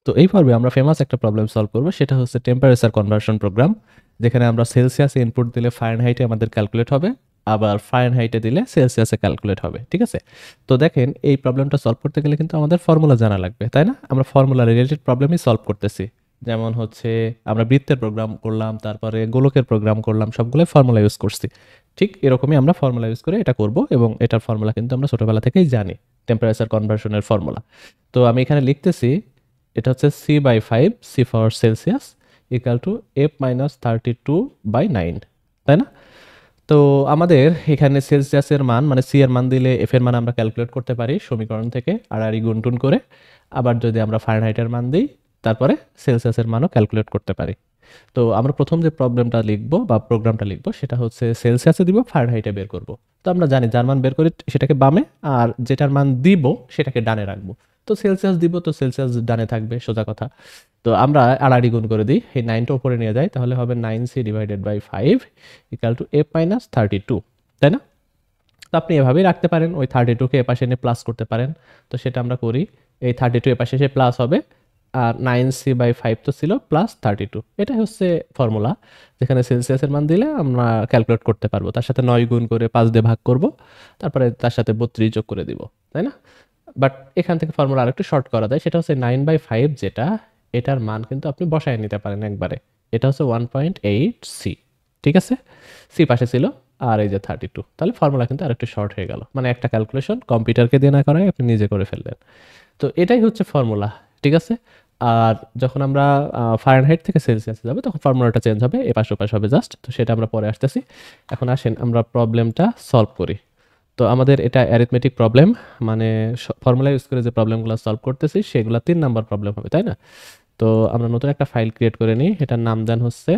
তো এই পর্বে আমরা ফেমাস একটা প্রবলেম সলভ করব, সেটা হচ্ছে টেম্পারেচার কনভার্সন প্রোগ্রাম, যেখানে আমরা সেলসিয়াসে ইনপুট দিলে ফারেনহাইটে আমাদের ক্যালকুলেট হবে, আবার ফারেনহাইটে দিলে সেলসিয়াসে ক্যালকুলেট হবে। ঠিক আছে, তো দেখেন এই প্রবলেমটা সলভ করতে গেলে কিন্তু আমাদের ফর্মুলা জানা লাগবে, তাই না? আমরা ফর্মুলা রিলেটেড প্রবলেমই সলভ করতেছি। যেমন হচ্ছে আমরা বৃত্তের প্রোগ্রাম করলাম, তারপরে গোলকের প্রোগ্রাম করলাম, সবগুলোই ফর্মুলা ইউজ করছি। ঠিক এরকমই আমরা ফর্মুলা ইউজ করে এটা করব, এবং এটার ফর্মুলা কিন্তু আমরা ছোটোবেলা থেকেই জানি, টেম্পারেচার কনভার্সনের ফর্মুলা। তো আমি এখানে লিখতেছি, এটা হচ্ছে C/5 C for Celsius equal to F-32/9, তাই না? তো আমাদের এখানে সেলসিয়াসের মান মানে সি এর মান দিলে এফ এর মান আমরা ক্যালকুলেট করতে পারি সমীকরণ থেকে আড়াআড়ি গুণটুন করে। আবার যদি আমরা ফারেনহাইটের মান দিই, তারপরে সেলসিয়াসের মানও ক্যালকুলেট করতে পারি। তো আমরা প্রথম যে প্রবলেমটা লিখবো বা প্রোগ্রামটা লিখবো, সেটা হচ্ছে সেলসিয়াসে দিব, ফারেনহাইটে বের করব। তো আমরা জানি যার মান বের করি সেটাকে বামে, আর যেটার মান দিব সেটাকে ডানে রাখবো। তো সেলসিয়াস দিব, তো সেলসিয়াস ডানে থাকবে, সোজা কথা। তো আমরা আড়াআড়ি গুণ করে দিই, এই 9টা উপরে নিয়ে যাই, তাহলে হবে 9C/5 ইকাল টু F-32, তাই না? তো আপনি এভাবেই রাখতে পারেন, ওই 32কে এপাশে এনে প্লাস করতে পারেন। তো সেটা আমরা করি, এই 32 এপাশে এসে প্লাস হবে, আর 9C/5 তো ছিল প্লাস 32, এটাই হচ্ছে ফর্মুলা, যেখানে সেলসিয়াসের মান দিলে আমরা ক্যালকুলেট করতে পারবো। তার সাথে 9 গুণ করে 5 দিয়ে ভাগ করব, তারপরে তার সাথে 32 যোগ করে দিব, তাই না? বাট এখান থেকে ফর্মুলা আরেকটু শর্ট করা যায়, সেটা হচ্ছে 9/5 যেটা, এটার মান কিন্তু আপনি বসায় নিতে পারেন একবারে। এটা হচ্ছে 1.8C, ঠিক আছে? সি পাশে ছিল, আর এই যে 32, তাহলে ফর্মুলা কিন্তু আরেকটু শর্ট হয়ে গেল, মানে একটা ক্যালকুলেশন কম্পিউটারকে দিয়ে না করায় আপনি নিজে করে ফেললেন। তো এটাই হচ্ছে ফর্মুলা, ঠিক আছে? আর যখন আমরা ফারেনহাইট থেকে সেলসিয়াসে যাবে, তখন ফর্মুলাটা চেঞ্জ হবে, এপাশ ওপাশ হবে জাস্ট। তো সেটা আমরা পরে আসতেছি। এখন আসেন আমরা প্রবলেমটা সলভ করি। তো আমাদের এটা অ্যারিথমেটিক প্রবলেম, মানে ফর্মুলা ইউজ করে যে প্রবলেমগুলো সলভ করতেছি সেগুলো 3 নাম্বার প্রবলেম হবে, তাই না? তো আমরা নতুন একটা ফাইল ক্রিয়েট করে নিই, এটার নাম দেন হচ্ছে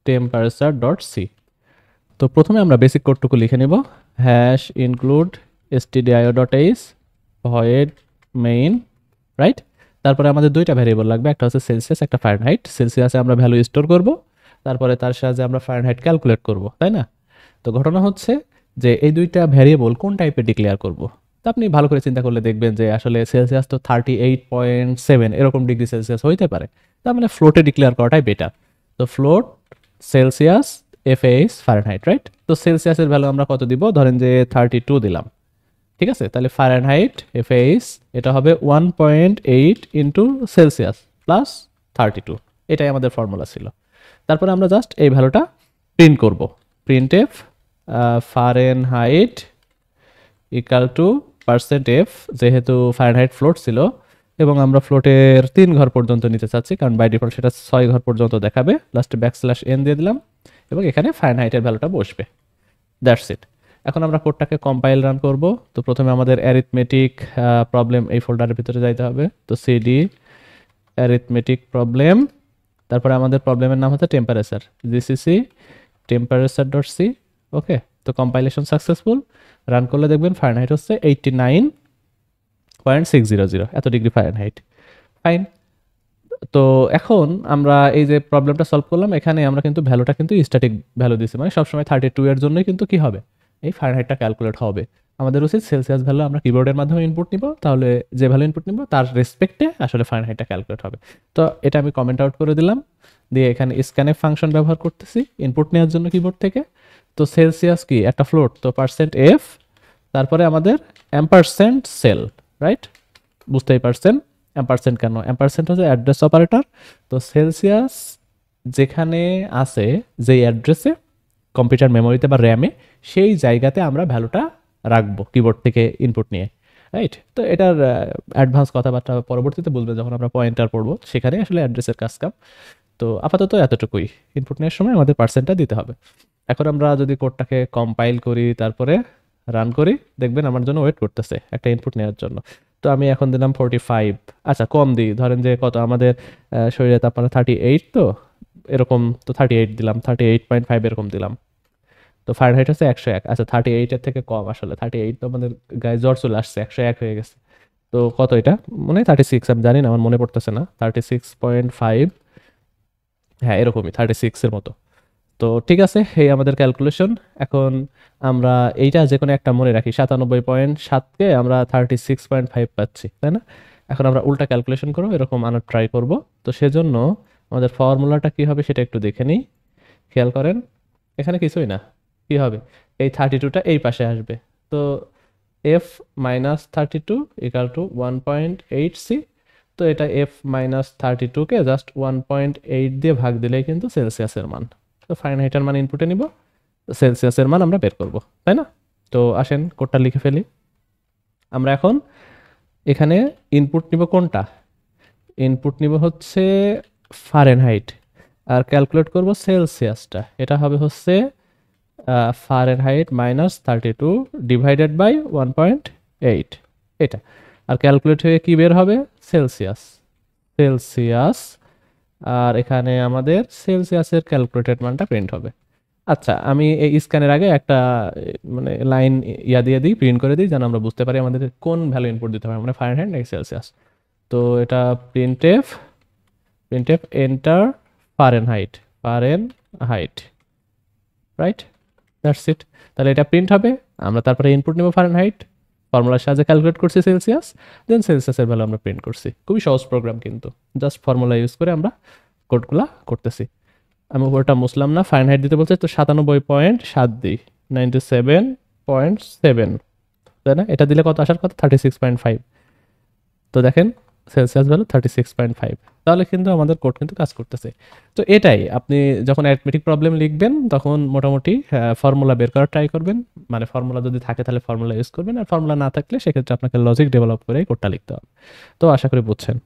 temperature.c। তো প্রথমে আমরা বেসিক কোডটুকু লিখে নিব, hash include stdio.h void main, right? তারপরে আমাদের দুইটা ভ্যারিয়েবল লাগবে, একটা হচ্ছে সেলসিয়াস, একটা ফারেনহাইট। সেলসিয়াসে আমরা ভ্যালু স্টোর করব, তারপরে তার সাহায্যে আমরা ফারেনহাইট ক্যালকুলেট করব, তাই না? তো ঘটনা হচ্ছে যে এই দুইটা ভ্যারিয়েবল কোন টাইপে ডিক্লেয়ার করব। তো আপনি ভালো করে চিন্তা করলে দেখবেন যে আসলে সেলসিয়াস তো 38.7 এরকম ডিগ্রি সেলসিয়াস হইতে পারে, তার মানে ফ্লোটে ডিক্লেয়ার করাটাই বেটার। তো ফ্লোট সেলসিয়াস এফএইচ ফারেনহাইট, রাইট? তো সেলসিয়াসের ভ্যালু আমরা কত দিব, ধরেন যে 32 দিলাম, ঠিক আছে? তাহলে ফারেনহাইট এফএইচ এটা হবে 1.8 ইন্টু সেলসিয়াস প্লাস 32, এটাই আমাদের ফর্মুলা ছিল। তারপরে আমরা জাস্ট এই ভ্যালুটা প্রিন্ট করব, print F Fahrenheit equal to %f, যেহেতু ফারেনহাইট ফ্লোট ছিল এবং আমরা ফ্লোটের 3 ঘর পর্যন্ত নিতে চাচ্ছি, কারণ বাই ডিফল্ট সেটা 6 ঘর পর্যন্ত দেখাবে। লাস্টে \n দিয়ে দিলাম এবং এখানে ফারেনহাইটের ভ্যালুটা বসবে, দ্যাটস ইট। এখন আমরা কোডটাকে কম্পাইল রান করব। তো প্রথমে আমাদের অ্যারিথমেটিক প্রবলেম এই ফোল্ডারের ভিতরে যাইতে হবে। তো সিডি অ্যারিথমেটিক প্রবলেম, তারপরে আমাদের প্রবলেমের নাম হচ্ছে টেম্পারেচার, জিসিসি temperature.c। ওকে, তো কম্পাইলেশন সাকসেসফুল, রান করলে দেখবেন ফারেনহাইট হচ্ছে 89.600, এত ডিগ্রি ফারেনহাইট। ফাইন। তো এখন আমরা এই যে প্রবলেমটা সলভ করলাম, এখানে আমরা কিন্তু ভ্যালুটা কিন্তু স্ট্যাটিক ভ্যালু দিছি, মানে সবসময় 32 এর জন্যই কিন্তু কি হবে, এই ফারেনহাইটটা ক্যালকুলেট হবে। আমাদের উচিত সেলসিয়াস ভ্যালু আমরা কিবোর্ডের মাধ্যমে ইনপুট নিব, তাহলে যে ভ্যালু ইনপুট নিব তার রেসপেক্টে আসলে ফারেনহাইটটা ক্যালকুলেট হবে। তো এটা আমি কমেন্ট আউট করে দিলাম, দিয়ে এখানে স্ক্যানএফ ফাংশন ব্যবহার করতেছি ইনপুট নেওয়ার জন্য কিবোর্ড থেকে। তো সেলসিয়াস কি একটা ফ্লোট, তো %f, তারপরে আমাদের অ্যাম্পারসেন্ট সেল, রাইট? বুঝতেই পারছেন অ্যাম্পারসেন্ট কেন, অ্যাম্পারসেন্ট হচ্ছে অ্যাড্রেস অপারেটর। তো সেলসিয়াস যেখানে আছে, যেই অ্যাড্রেসে কম্পিউটার মেমোরিতে বা র্যামে, সেই জায়গাতে আমরা ভ্যালুটা রাখবো কিবোর্ড থেকে ইনপুট নিয়ে, রাইট? তো এটার অ্যাডভান্স কথাবার্তা পরবর্তীতে বলবে যখন আমরা পয়েন্টার পড়বো, সেখানে আসলে অ্যাড্রেসের কাজ কাম। তো আপাতত এতটুকুই, ইনপুট নেওয়ার সময় আমাদের পার্সেন্টটা দিতে হবে। এখন আমরা যদি কোডটাকে কম্পাইল করি, তারপরে রান করি, দেখবেন আমার জন্য ওয়েট করতেছে একটা ইনপুট নেওয়ার জন্য। তো আমি এখন দিলাম 45, আচ্ছা কম দিই, ধরেন যে কত আমাদের শরীরে তাপমাত্রা 38, তো এরকম, তো 38 দিলাম, 38.5 এরকম দিলাম। তো ফারেনহাইট হচ্ছে 101, আচ্ছা 38 এর থেকে কম, আসলে 38 তো আমাদের গায়ে জ্বর চলে আসছে, 101 হয়ে গেছে। তো কত এটা, মনে হয় 36, আমি জানি না, আমার মনে পড়তেছে না, 36.5, হ্যাঁ এরকমই 36 এর মতো। তো ঠিক আছে, এই আমাদের ক্যালকুলেশন। এখন আমরা এইটা যে কোনো একটা মনে রাখি, 97.7কে আমরা 36.5 পাচ্ছি, তাই না? এখন আমরা উল্টা ক্যালকুলেশন করবো, এরকম আনার ট্রাই করব। তো সেজন্য আমাদের ফর্মুলাটা কি হবে সেটা একটু দেখে নিই। খেয়াল করেন, এখানে কিছুই না, কি হবে, এই 32টা এই পাশে আসবে। তো F minus 32 equal to 1.8 C. তো এটা এফ মাইনাস 32কে জাস্ট 1.8 দিয়ে ভাগ দিলেই কিন্তু সেলসিয়াসের মান। তো ফারেনহাইটের মান ইনপুটে নিব, সেলসিয়াসের মান আমরা বের করব, তাই না? তো আসেন কোডটা লিখে ফেলি। আমরা এখন এখানে ইনপুট নিব কোনটা, ইনপুট নিব হচ্ছে ফারেনহাইট, আর ক্যালকুলেট করব সেলসিয়াসটা। এটা হবে হচ্ছে ফারেনহাইট মাইনাস 32 ডিভাইডেড বাই 1.8, এটা। আর ক্যালকুলেট হয়ে কি বের হবে, সেলসিয়াস। সেলসিয়াস, আর এখানে আমাদের সেলসিয়াসের ক্যালকুলেটেড মানটা প্রিন্ট হবে। আচ্ছা, আমি এই স্ক্যানের আগে একটা মানে লাইন দিয়ে দিই, প্রিন্ট করে দিই, যেন আমরা বুঝতে পারি আমাদের কোন ভ্যালু ইনপুট দিতে হবে, মানে ফারেনহাইট নাকি সেলসিয়াস। তো এটা printf, enter Fahrenheit, right, that's it. তাহলে এটা প্রিন্ট হবে, আমরা তারপরে ইনপুট নেব ফারেনহাইট, ফর্মুলার সাহায্যে ক্যালকুলেট করছি সেলসিয়াস, দেন সেলসিয়াসের ভ্যালু আমরা প্রিন্ট করছি। খুবই সহজ প্রোগ্রাম, কিন্তু জাস্ট ফর্মুলা ইউজ করে আমরা কোডগুলা করতেছি। আমি উপরটা মুছলাম না, ফারেনহাইট দিতে বলছে, তো 97.7 দিই, 97.7, তাই না? এটা দিলে কত আসার কথা, 36.5। তো দেখেন সেলসিয়াস ভ্যালু 36.5, তাহলে কিন্তু আমাদের কোড কিন্তু কাজ করতেছে। তো এটাই, আপনি যখন অ্যারিথমেটিক প্রবলেম লিখবেন তখন মোটামুটি ফর্মুলা বের করার ট্রাই করবেন। মানে ফর্মুলা যদি থাকে তাহলে ফর্মুলা ইউজ করবেন, আর ফর্মুলা না থাকলে সেক্ষেত্রে আপনাকে লজিক ডেভেলপ করে কোডটা লিখতে হবে। তো আশা করি বুঝছেন।